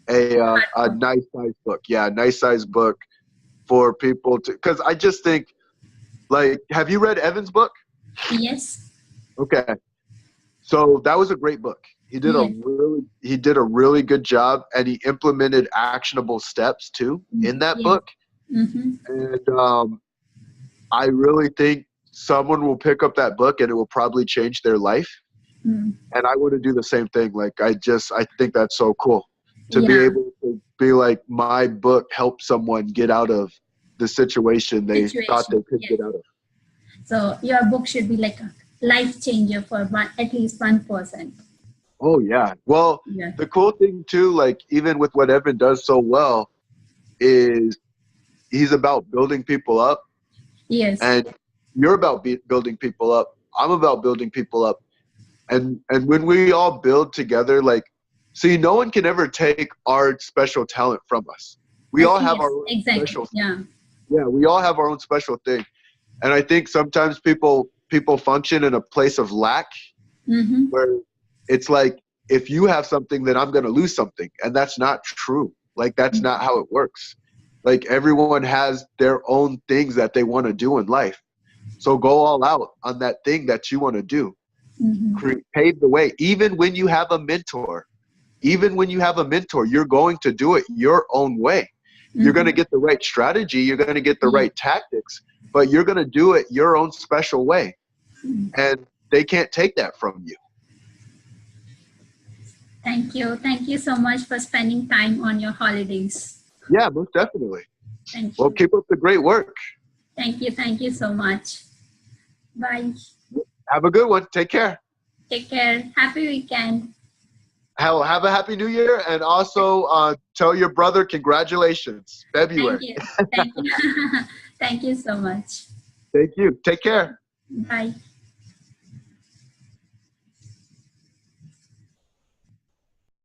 a nice size book. Yeah, a nice size book for people to, because I just think, like, have you read Evan's book? Yes. Okay. So that was a great book. He did a really good job, and he implemented actionable steps too in that book. And I really think someone will pick up that book and it will probably change their life. And I want to do the same thing. Like, I think that's so cool to be able to be like, my book helped someone get out of the situation they thought they could get out of. So your book should be like a life changer for at least one person. Oh yeah. Well, the cool thing too, like, even with what Evan does so well, is he's about building people up. Yes. And you're about building people up. I'm about building people up. And when we all build together, like, see, no one can ever take our special talent from us. We all have our own special thing. Yeah, we all have our own special thing. And I think sometimes people function in a place of lack, where it's like, if you have something, then I'm going to lose something. And that's not true. Like, that's not how it works. Like, everyone has their own things that they want to do in life. So go all out on that thing that you want to do. Pave the way. Even when you have a mentor, you're going to do it your own way. You're going to get the right strategy. You're going to get the right tactics, but you're going to do it your own special way. And they can't take that from you. Thank you. Thank you so much for spending time on your holidays. Yeah, most definitely. Thank you. Well, keep up the great work. Thank you. Thank you so much. Bye. Have a good one. Take care. Take care. Happy weekend. Have a happy new year. And also tell your brother congratulations. February. Thank you. Thank you. Thank you so much. Thank you. Take care. Bye.